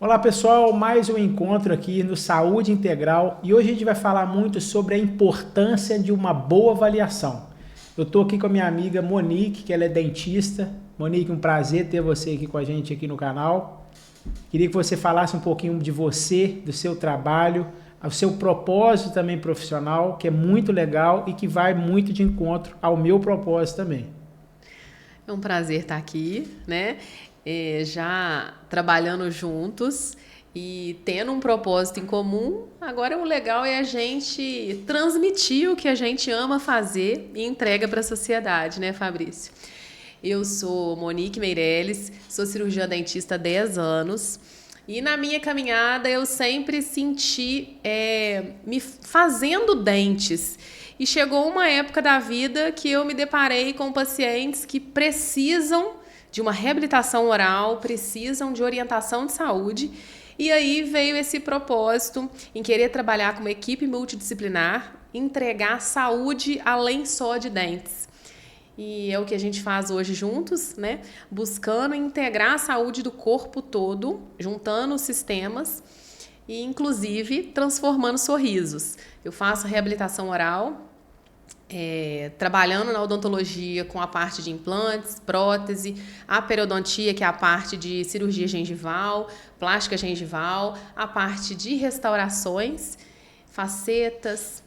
Olá pessoal, mais um encontro aqui no Saúde Integral e hoje a gente vai falar muito sobre a importância de uma boa avaliação. Eu estou aqui com a minha amiga Monique, que ela é dentista. Monique, um prazer ter você aqui com a gente aqui no canal. Queria que você falasse um pouquinho de você, do seu trabalho, o seu propósito também profissional, que é muito legal e que vai muito de encontro ao meu propósito também. É um prazer estar aqui, né? Já trabalhando juntos e tendo um propósito em comum. Agora o legal é a gente transmitir o que a gente ama fazer e entrega para a sociedade, né, Fabrício? Eu sou Monique Meirelles, sou cirurgiã dentista há 10 anos e na minha caminhada eu sempre senti me fazendo dentes. E chegou uma época da vida que eu me deparei com pacientes que precisam de uma reabilitação oral, precisam de orientação de saúde. E aí veio esse propósito em querer trabalhar com uma equipe multidisciplinar, entregar saúde além só de dentes. E é o que a gente faz hoje juntos, né? Buscando integrar a saúde do corpo todo, juntando os sistemas e, inclusive, transformando sorrisos. Eu faço reabilitação oral, trabalhando na odontologia com a parte de implantes, prótese, a periodontia, que é a parte de cirurgia gengival, plástica gengival, a parte de restaurações, facetas,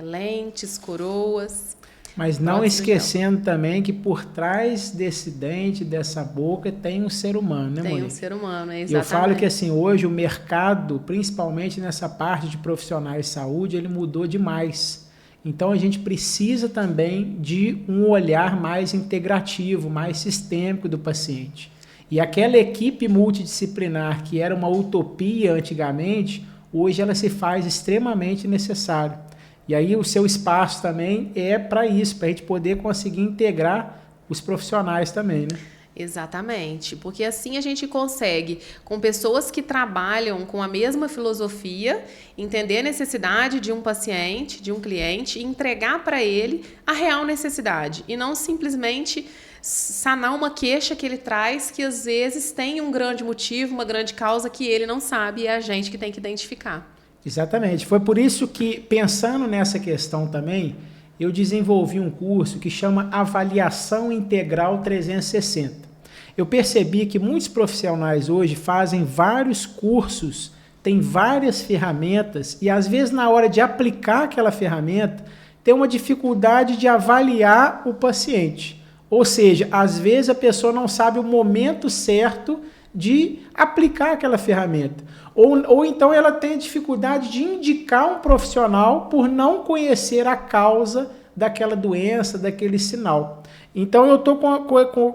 lentes, coroas. Mas não esquecendo também que por trás desse dente, dessa boca, tem um ser humano, né, Monique? Tem um ser humano, exatamente. Eu falo que assim, hoje o mercado, principalmente nessa parte de profissionais de saúde, ele mudou demais. Então a gente precisa também de um olhar mais integrativo, mais sistêmico do paciente. E aquela equipe multidisciplinar que era uma utopia antigamente, hoje ela se faz extremamente necessária. E aí o seu espaço também é para isso, para a gente poder conseguir integrar os profissionais também, né? Exatamente, porque assim a gente consegue, com pessoas que trabalham com a mesma filosofia, entender a necessidade de um paciente, de um cliente, e entregar para ele a real necessidade, e não simplesmente sanar uma queixa que ele traz, que às vezes tem um grande motivo, uma grande causa que ele não sabe, e é a gente que tem que identificar. Exatamente, foi por isso que, pensando nessa questão também, eu desenvolvi um curso que chama Avaliação Integral 360. Eu percebi que muitos profissionais hoje fazem vários cursos, têm várias ferramentas e às vezes na hora de aplicar aquela ferramenta tem uma dificuldade de avaliar o paciente. Ou seja, às vezes a pessoa não sabe o momento certo de aplicar aquela ferramenta. Ou então ela tem dificuldade de indicar um profissional por não conhecer a causa daquela doença, daquele sinal. Então eu estou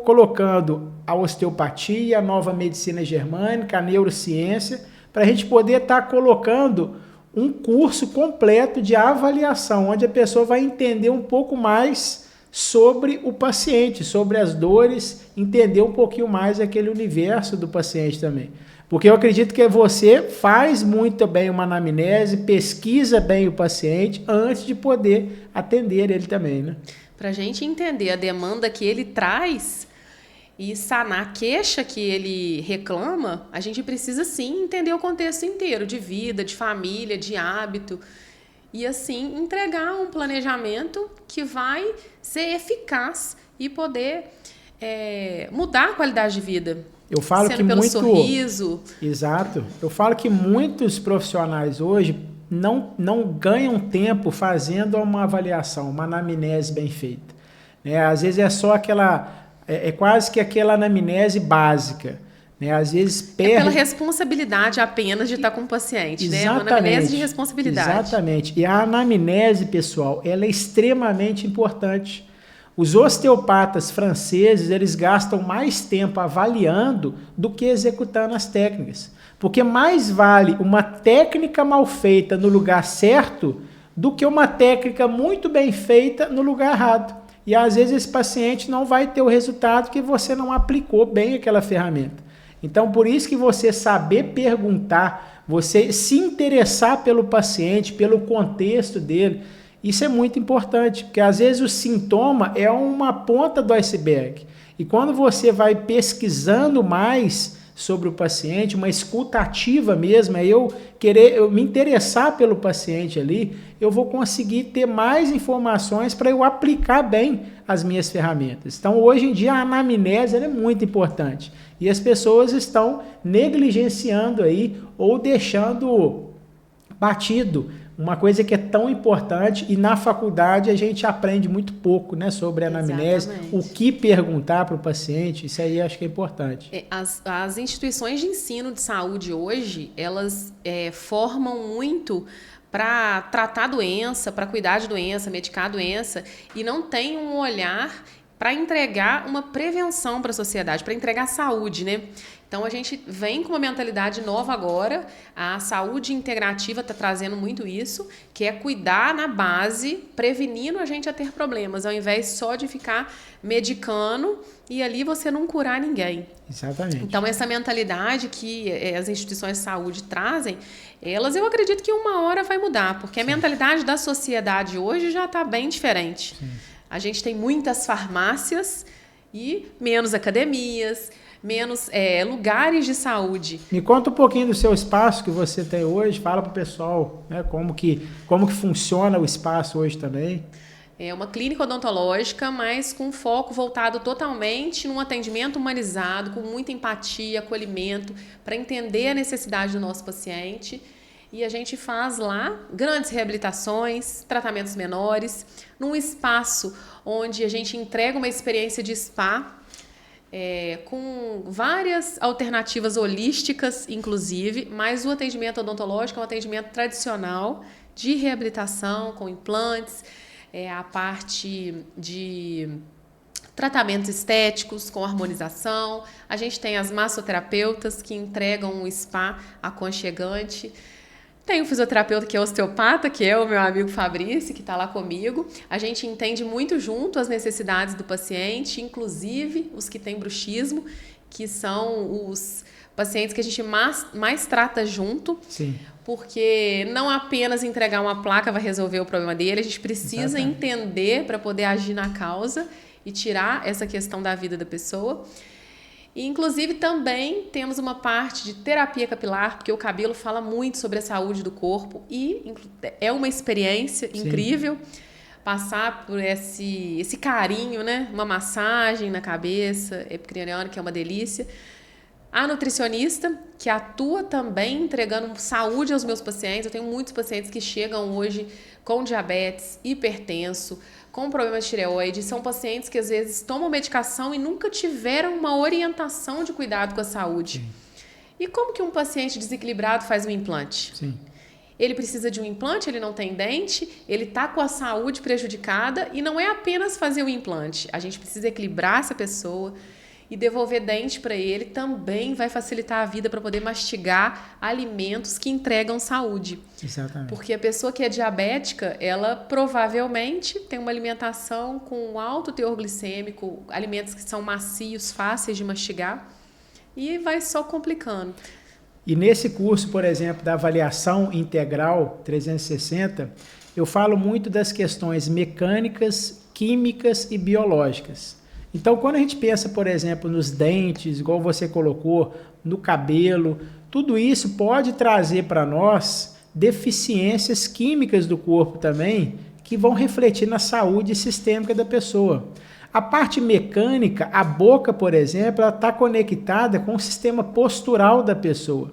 colocando a osteopatia, a nova medicina germânica, a neurociência, para a gente poder estar colocando um curso completo de avaliação, onde a pessoa vai entender um pouco mais sobre o paciente, sobre as dores, entender um pouquinho mais aquele universo do paciente também. Porque eu acredito que você faz muito bem uma anamnese, pesquisa bem o paciente antes de poder atender ele também, né? Para a gente entender a demanda que ele traz e sanar a queixa que ele reclama, a gente precisa sim entender o contexto inteiro de vida, de família, de hábito. E assim entregar um planejamento que vai ser eficaz e poder mudar a qualidade de vida. Eu falo sendo que pelo muito sorriso. Exato. Eu falo que muitos profissionais hoje não ganham tempo fazendo uma avaliação, uma anamnese bem feita. Às vezes é só quase que aquela anamnese básica. Às vezes perde... É pela responsabilidade apenas de estar com o paciente, Exatamente. Uma anamnese de responsabilidade. Exatamente. E a anamnese, pessoal, ela é extremamente importante. Os osteopatas franceses, eles gastam mais tempo avaliando do que executando as técnicas. Porque mais vale uma técnica mal feita no lugar certo do que uma técnica muito bem feita no lugar errado. E às vezes esse paciente não vai ter o resultado que você não aplicou bem aquela ferramenta. Então, por isso que você saber perguntar, você se interessar pelo paciente, pelo contexto dele, isso é muito importante, porque às vezes o sintoma é uma ponta do iceberg. E quando você vai pesquisando mais, sobre o paciente, uma escuta ativa mesmo, é eu me interessar pelo paciente ali, eu vou conseguir ter mais informações para eu aplicar bem as minhas ferramentas. Então, hoje em dia, a anamnese é muito importante e as pessoas estão negligenciando aí ou deixando batido uma coisa que é tão importante e na faculdade a gente aprende muito pouco, né, sobre a anamnese, o que perguntar para o paciente, isso aí acho que é importante. As instituições de ensino de saúde hoje, elas formam muito para tratar a doença, para cuidar de doença, medicar a doença, e não tem um olhar para entregar uma prevenção para a sociedade, para entregar saúde, né? Então, a gente vem com uma mentalidade nova agora, a saúde integrativa está trazendo muito isso, que é cuidar na base, prevenindo a gente a ter problemas, ao invés só de ficar medicando e ali você não curar ninguém. Exatamente. Então, essa mentalidade que as instituições de saúde trazem, elas eu acredito que uma hora vai mudar, porque a mentalidade da sociedade hoje já está bem diferente. Sim. A gente tem muitas farmácias e menos academias, menos lugares de saúde. Me conta um pouquinho do seu espaço que você tem hoje, fala para o pessoal, né, como que funciona o espaço hoje também. É uma clínica odontológica, mas com foco voltado totalmente num atendimento humanizado, com muita empatia, acolhimento, para entender a necessidade do nosso paciente. E a gente faz lá grandes reabilitações, tratamentos menores, num espaço onde a gente entrega uma experiência de spa, com várias alternativas holísticas, inclusive, mas o atendimento odontológico é um atendimento tradicional de reabilitação com implantes, a parte de tratamentos estéticos com harmonização. A gente tem as massoterapeutas que entregam um spa aconchegante. Tem o fisioterapeuta que é osteopata, que é o meu amigo Fabrício, que está lá comigo. A gente entende muito junto as necessidades do paciente, inclusive os que têm bruxismo, que são os pacientes que a gente mais trata junto. Sim. Porque não apenas entregar uma placa vai resolver o problema dele, a gente precisa entender para poder agir na causa e tirar essa questão da vida da pessoa. E, inclusive, também temos uma parte de terapia capilar, porque o cabelo fala muito sobre a saúde do corpo e é uma experiência incrível passar por esse carinho, né? Uma massagem na cabeça epicraniana, que é uma delícia. A nutricionista, que atua também entregando saúde aos meus pacientes. Eu tenho muitos pacientes que chegam hoje com diabetes, hipertenso, com problemas de tireoide. São pacientes que às vezes tomam medicação e nunca tiveram uma orientação de cuidado com a saúde. Sim. E como que um paciente desequilibrado faz um implante? Sim. Ele precisa de um implante, ele não tem dente, ele está com a saúde prejudicada e não é apenas fazer o implante. A gente precisa equilibrar essa pessoa e devolver dente para ele também vai facilitar a vida para poder mastigar alimentos que entregam saúde. Exatamente. Porque a pessoa que é diabética, ela provavelmente tem uma alimentação com alto teor glicêmico, alimentos que são macios, fáceis de mastigar, e vai só complicando. E nesse curso, por exemplo, da avaliação integral 360, eu falo muito das questões mecânicas, químicas e biológicas. Então, quando a gente pensa, por exemplo, nos dentes, igual você colocou, no cabelo, tudo isso pode trazer para nós deficiências químicas do corpo também, que vão refletir na saúde sistêmica da pessoa. A parte mecânica, a boca, por exemplo, ela está conectada com o sistema postural da pessoa.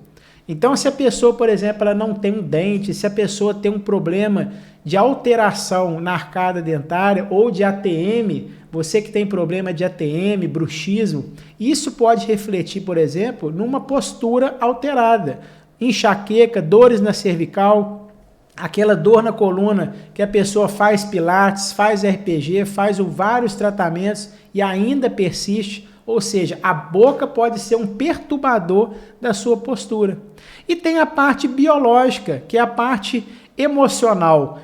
Então, se a pessoa, por exemplo, ela não tem um dente, se a pessoa tem um problema de alteração na arcada dentária ou de ATM, você que tem problema de ATM, bruxismo, isso pode refletir, por exemplo, numa postura alterada. Enxaqueca, dores na cervical, aquela dor na coluna que a pessoa faz pilates, faz RPG, faz vários tratamentos e ainda persiste. Ou seja, a boca pode ser um perturbador da sua postura. E tem a parte biológica, que é a parte emocional.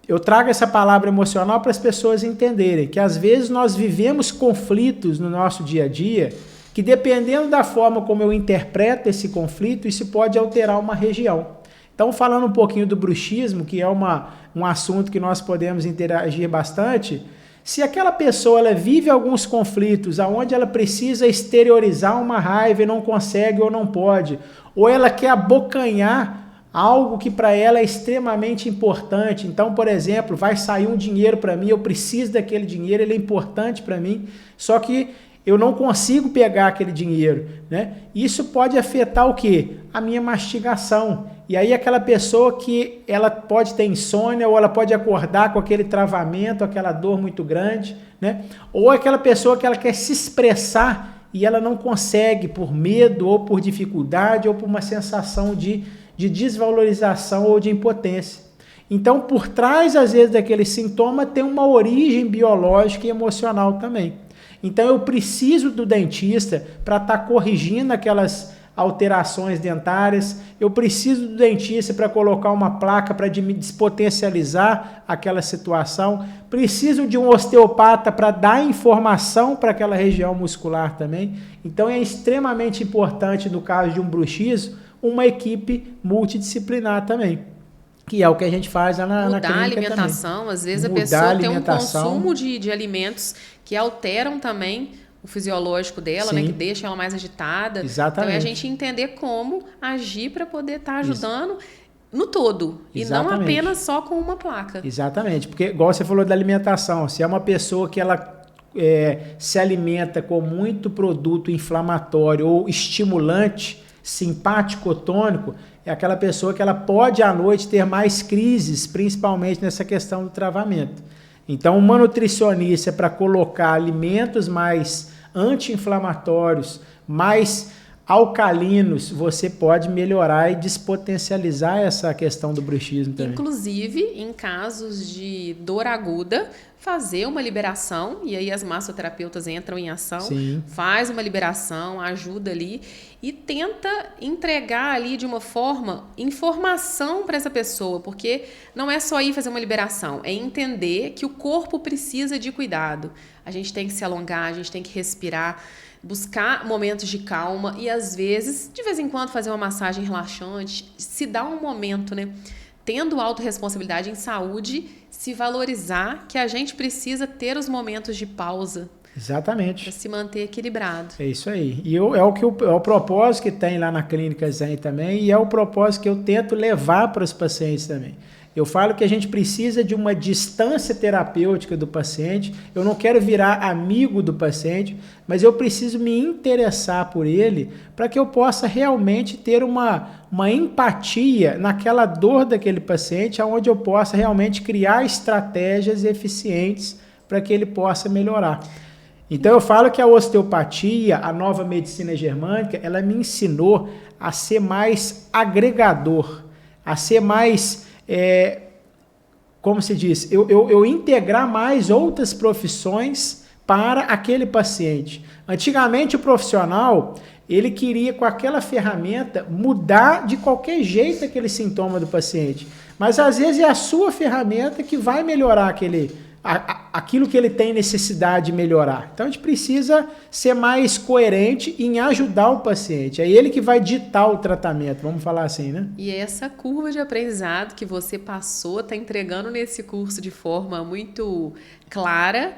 Eu trago essa palavra emocional para as pessoas entenderem que às vezes nós vivemos conflitos no nosso dia a dia que dependendo da forma como eu interpreto esse conflito, isso pode alterar uma região. Então, falando um pouquinho do bruxismo, que é um assunto que nós podemos interagir bastante, Se aquela pessoa ela vive alguns conflitos onde ela precisa exteriorizar uma raiva e não consegue ou não pode, ou ela quer abocanhar algo que para ela é extremamente importante. Então, por exemplo, vai sair um dinheiro para mim, eu preciso daquele dinheiro, ele é importante para mim, só que eu não consigo pegar aquele dinheiro, né? Isso pode afetar o quê? A minha mastigação. E aí aquela pessoa que ela pode ter insônia ou ela pode acordar com aquele travamento, aquela dor muito grande, né? Ou aquela pessoa que ela quer se expressar e ela não consegue por medo ou por dificuldade ou por uma sensação de desvalorização ou de impotência. Então, por trás, às vezes, daquele sintoma tem uma origem biológica e emocional também. Então, eu preciso do dentista para estar corrigindo aquelas alterações dentárias, eu preciso do dentista para colocar uma placa para despotencializar aquela situação, preciso de um osteopata para dar informação para aquela região muscular também. Então, é extremamente importante, no caso de um bruxismo, uma equipe multidisciplinar também, que é o que a gente faz lá na clínica também. Mudar a alimentação, às vezes a pessoa tem um consumo de alimentos que alteram também o fisiológico dela, né, que deixa ela mais agitada. Exatamente. Então é a gente entender como agir para poder estar ajudando no todo, Exatamente. E não apenas só com uma placa. Exatamente, porque igual você falou da alimentação, se é uma pessoa que ela se alimenta com muito produto inflamatório ou estimulante, simpático-tônico, é aquela pessoa que ela pode à noite ter mais crises, principalmente nessa questão do travamento. Então, uma nutricionista para colocar alimentos mais anti-inflamatórios, mais alcalinos, você pode melhorar e despotencializar essa questão do bruxismo também. Inclusive, em casos de dor aguda, fazer uma liberação, e aí as massoterapeutas entram em ação, Sim. Faz uma liberação, ajuda ali e tenta entregar ali de uma forma informação para essa pessoa, porque não é só ir fazer uma liberação, é entender que o corpo precisa de cuidado. A gente tem que se alongar, a gente tem que respirar, buscar momentos de calma e às vezes, de vez em quando, fazer uma massagem relaxante, se dar um momento, né? Tendo autorresponsabilidade em saúde, se valorizar que a gente precisa ter os momentos de pausa. Exatamente. Para se manter equilibrado. É isso aí. E é o propósito que tem lá na Clínica Zen também, e é o propósito que eu tento levar para os pacientes também. Eu falo que a gente precisa de uma distância terapêutica do paciente. Eu não quero virar amigo do paciente, mas eu preciso me interessar por ele para que eu possa realmente ter uma empatia naquela dor daquele paciente, onde eu possa realmente criar estratégias eficientes para que ele possa melhorar. Então eu falo que a osteopatia, a nova medicina germânica, ela me ensinou a ser mais agregador, a ser mais... como se diz, eu integrar mais outras profissões para aquele paciente. Antigamente o profissional, ele queria com aquela ferramenta mudar de qualquer jeito aquele sintoma do paciente, mas às vezes é a sua ferramenta que vai melhorar aquilo que ele tem necessidade de melhorar. Então a gente precisa ser mais coerente em ajudar o paciente. É ele que vai ditar o tratamento, vamos falar assim, né? E essa curva de aprendizado que você passou, está entregando nesse curso de forma muito clara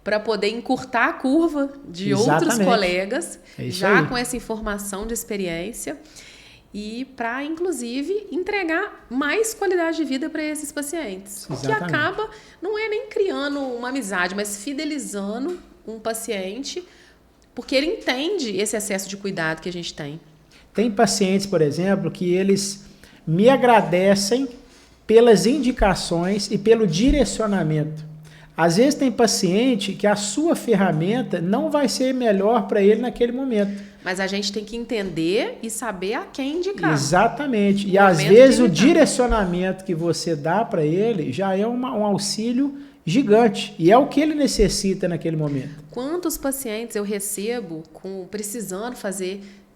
para poder encurtar a curva de outros colegas, já com essa informação de experiência. E para, inclusive, entregar mais qualidade de vida para esses pacientes. O que acaba, não é nem criando uma amizade, mas fidelizando um paciente, porque ele entende esse excesso de cuidado que a gente tem. Tem pacientes, por exemplo, que eles me agradecem pelas indicações e pelo direcionamento. Às vezes tem paciente que a sua ferramenta não vai ser melhor para ele naquele momento. Mas a gente tem que entender e saber a quem indicar. Exatamente. E às vezes o direcionamento que você dá para ele já é um auxílio gigante. E é o que ele necessita naquele momento. Quantos pacientes eu recebo precisando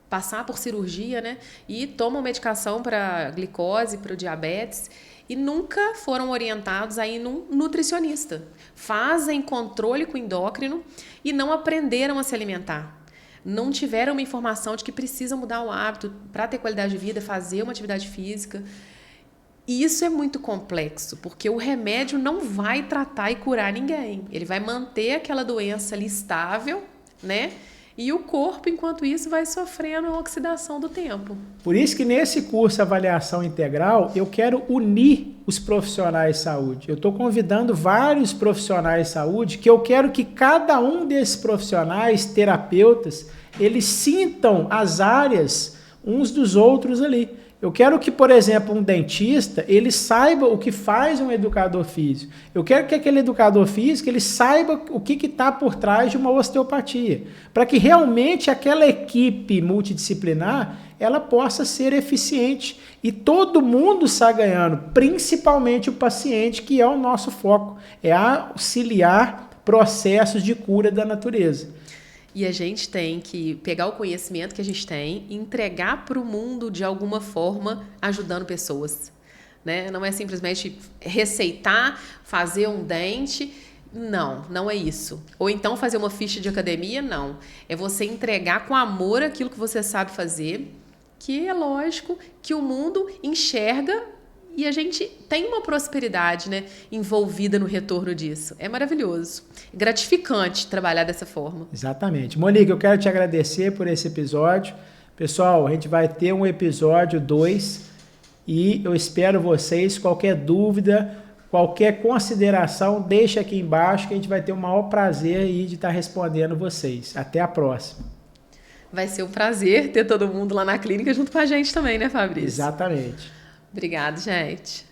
passar por cirurgia, né? E tomam medicação para glicose, para o diabetes, e nunca foram orientados a ir num nutricionista. Fazem controle com endócrino e não aprenderam a se alimentar. Não tiveram uma informação de que precisam mudar o hábito para ter qualidade de vida, fazer uma atividade física. E isso é muito complexo, porque o remédio não vai tratar e curar ninguém. Ele vai manter aquela doença ali estável, né? E o corpo, enquanto isso, vai sofrendo a oxidação do tempo. Por isso que nesse curso Avaliação Integral, eu quero unir os profissionais de saúde. Eu estou convidando vários profissionais de saúde que eu quero que cada um desses profissionais, terapeutas, eles sintam as áreas uns dos outros ali. Eu quero que, por exemplo, um dentista, ele saiba o que faz um educador físico. Eu quero que aquele educador físico, ele saiba o que está por trás de uma osteopatia. Para que realmente aquela equipe multidisciplinar, ela possa ser eficiente. E todo mundo sai ganhando, principalmente o paciente, que é o nosso foco. É auxiliar processos de cura da natureza. E a gente tem que pegar o conhecimento que a gente tem e entregar para o mundo de alguma forma, ajudando pessoas. Né? Não é simplesmente receitar, fazer um dente. Não, não é isso. Ou então fazer uma ficha de academia, não. É você entregar com amor aquilo que você sabe fazer, que é lógico que o mundo enxerga e a gente tem uma prosperidade, né, envolvida no retorno disso. É maravilhoso. Gratificante trabalhar dessa forma. Exatamente. Monique, eu quero te agradecer por esse episódio. Pessoal, a gente vai ter um episódio 2 e eu espero vocês. Qualquer dúvida, qualquer consideração, deixa aqui embaixo que a gente vai ter o maior prazer aí de estar respondendo vocês. Até a próxima. Vai ser um prazer ter todo mundo lá na clínica junto com a gente também, né, Fabrício? Exatamente. Obrigada, gente.